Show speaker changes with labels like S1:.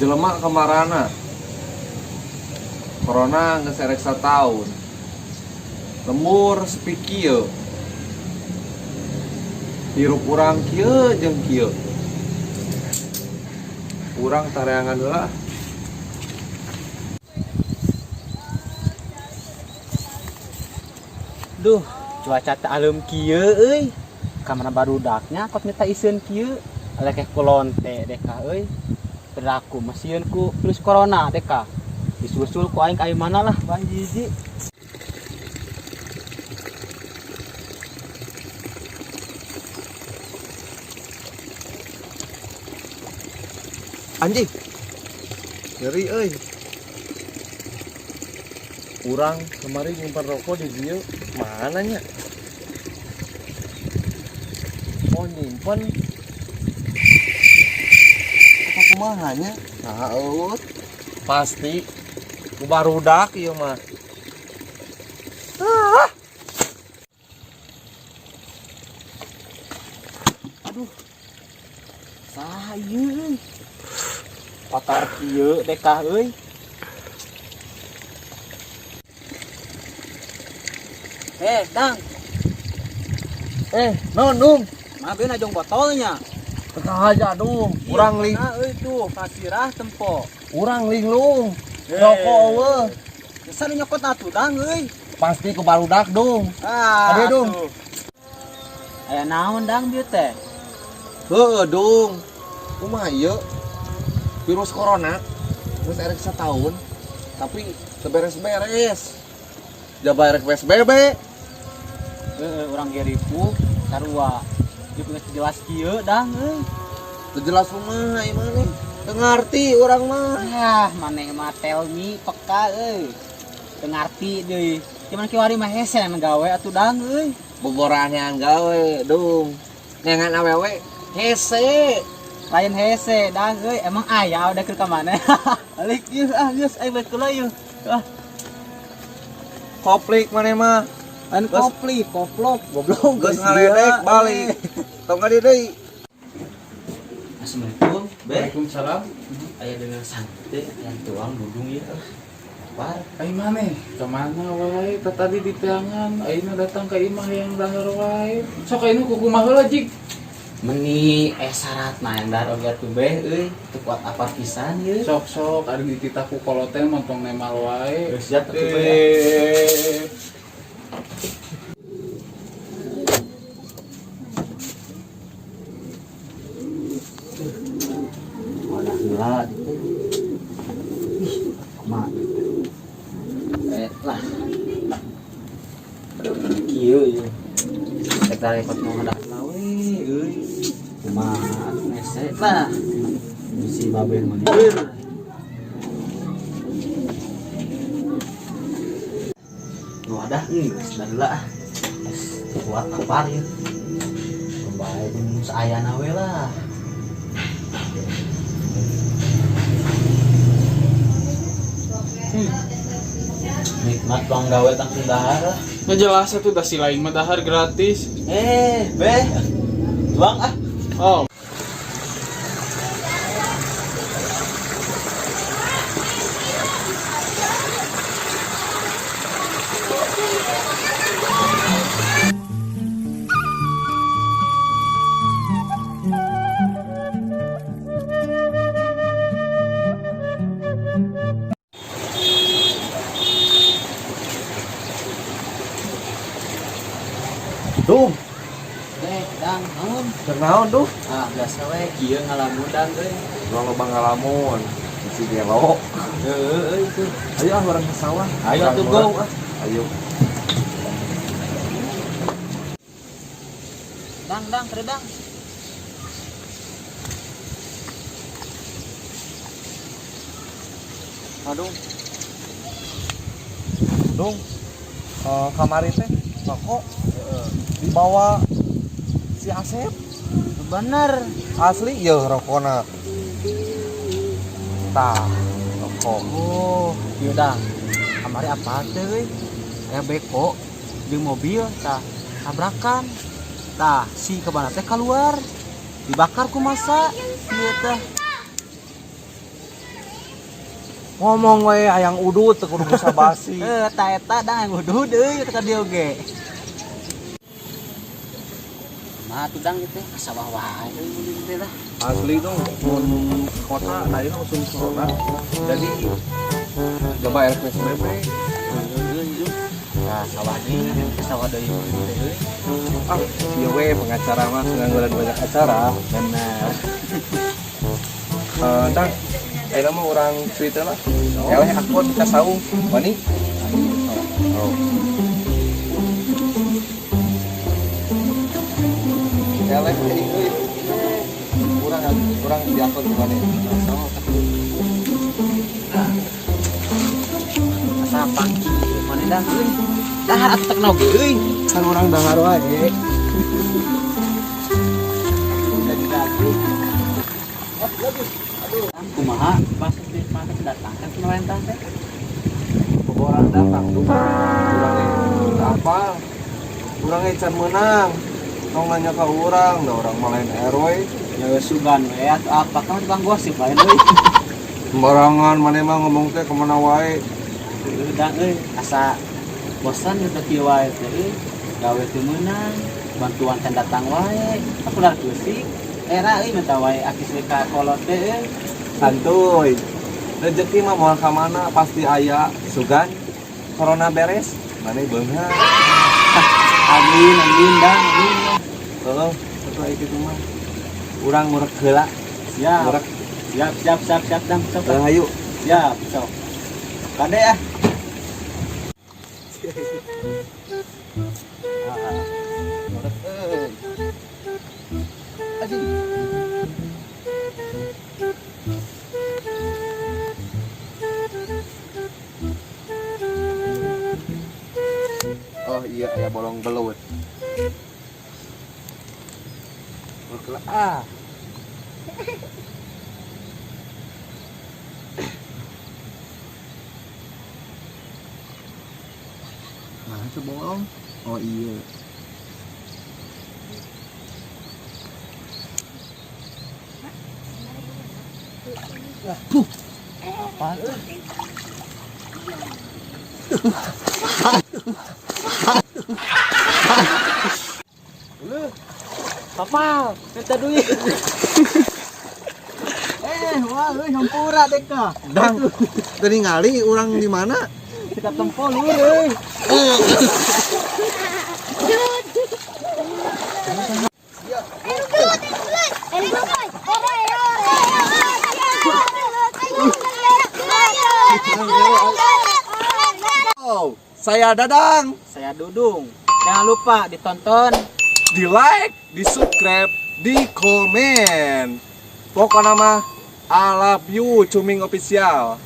S1: jelema kamarana corona geus erek sataun lembur sepi kieu hirup urang kieu jeung kieu urang tareangan heula.
S2: Duh, cuaca teh alem kieu euy. Kamana barudaknya kot minta isieun kieu. Alekeh kulon teh deka euy. Berlaku masieun ku virus corona deka. Disusul ku aing ka mana lah bae jiji.
S1: Anjing. Ngeri euy. Urang kemarin nyimpan rokok di dieu mana nya? Oh nyimpen. Apa kumaha nya? Nah, pasti ku barudak ieu mah.
S2: Aduh. Saha ieu? Kotor kieu deka euy. Dang.
S1: Non dong.
S2: Mageun ajong botolnya.
S1: Teka aja dong. Urang ling.
S2: Nah, euy tuh kasirah tempo.
S1: Urang linglung. Rokok eueuh.
S2: Geus nyokot atuh dang euy.
S1: Pasti ku barudak dong. Ade dong.
S2: Aya naon dang dieu teh?
S1: Heueuh dong. Kumaha ieu? Virus corona geus erek sataun tapi teu beres-beres. Jaba erek PSBB.
S2: Urang ge ripuh sarua. Dieu geus jelas kieu dang euy.
S1: Teu jelas kumaha ieu mah teu ngarti urang mah.
S2: Yah, maneh mah tell me peka euy. Teu ngarti deui. Cuman kiwari mah hese yang gawe atuh dang euy.
S1: Boborahan gawe dong. Nengan awewe hese.
S2: Lain hese dang euy. Emang aya udah ke mana? Alik ieu geus aya bae kula ieu.
S1: Koplik maneh mah.
S2: An kopli, koplok, goblok
S1: Geus ngaledek balik. Tong ka deui.
S2: Assalamualaikum.
S3: Waalaikumsalam.
S2: Aya dengan santai yang tuang dudung ieu. Par,
S3: Ai maneh, kemana wae? Tadi di teangan, ayeuna datang ke imah yang dahar wae. Sok ayeuna kumaha heula jig?
S2: meni syarat main dar oge atuh beh euy. Teu kuat apa pisan ieu.
S3: Sok ari dititaku koloten montong nemal wae.
S2: Geus siap atuh beh. Wadah heula ditu. Ih, kumaha lah. Kieu ieu. Eta rekod mau ngadak lawe euy. Kumaha ngese lah. Si babeh mah dieu. Nu ada geus heula. Kuat apar ieu. Kembali jeung saayana we lah. Nikmat bang gawe tangkung dahar.
S3: Ya jelas atuh da si lain mah dahar gratis.
S2: Beh. Tuang ah.
S3: Oh.
S1: Dong,
S2: Dang, naon?
S1: keur naon duh?
S2: Ah, biasa we kieu ngalamun dang euy.
S1: Urang loba ngalamun. Si gelo.
S2: Heueuh itu.
S1: Ayo ah urang ke sawah.
S2: Ayo
S1: Urang
S2: atuh
S1: murah.
S2: go.
S1: Ayo.
S2: Dang, keredang.
S1: Aduh. Dong. Kamari teh rokok dibawa si Asep.
S2: Bener.
S1: Asli ya rokokna. Tah, rokok.
S2: Oh, ieu dang. Kamari apa teh euy? Aya beko di mobil tah tabrakan. Tah, si kebana teh keluar. Dibakar ku masa ieu teh.
S1: Ngomong we hayang udut teu kudu basa-basi.
S2: Eta dah yang udud euy teh ka dieu ge. Mah tudang gitu sawah wae euy teh lah.
S1: Asli dong, mun kota lain usum corona. Jadi coba RPSBB.
S2: Nah, sawah deui euy.
S1: Ah, ieu we pengacara mah ngangguran banyak acara.
S2: Bener.
S1: Entah, ayeuna mah urang Twitter lah. Eleh akun ka saung. Wani? Oh. Eleh jadi euy. Urang di akun mana?
S2: Asa pangki mana dah euy. Dahar atuh tek naon euy.
S1: Kan urang dahar wae.
S2: Udah didaki. Kumaha pas datang kan pemerintah teh.
S1: Orang datang tuh. Urang apa? Urang can menang. Tong nanya ka urang, da urang malain RW.
S2: Ya sugan we atuh apa kan bang gosip bae euy.
S1: Sembarangan maneh mah ngomong teh kemana wae.
S2: Udah euy asa bosan gitu kieu wae teh. Gawe teu meunang, bantuan can datang wae. Akular keusik. Era euy minta wae akis we ka kolot teh euy.
S1: Santuy. Rezeki mah moal ka mana pasti aya. Sugan corona beres, maneh beunghar.
S2: Amin dah amin.
S1: Heeh, atuh aya kitu mah. Urang ngurek heula.
S2: Siap.
S1: Ngurek.
S2: Siap dang sok.
S1: Hayu.
S2: Siap sok. Kade ya.
S1: Ngurek euy. Aji. Oh iya, aya bolong belut. Ah. Nah, itu bolong. Oh iya. Apaan?
S2: Papa, minta duit. Wah, euy hampura deh ka.
S1: Dang, tadi ngali orang di mana?
S2: Kita tempo luhur euy.
S1: Oh, saya Dadang.
S2: Saya Dudung. Jangan lupa ditonton.
S1: Di like, di subscribe, di komen. Pokoknya mah I love you Cuming Official.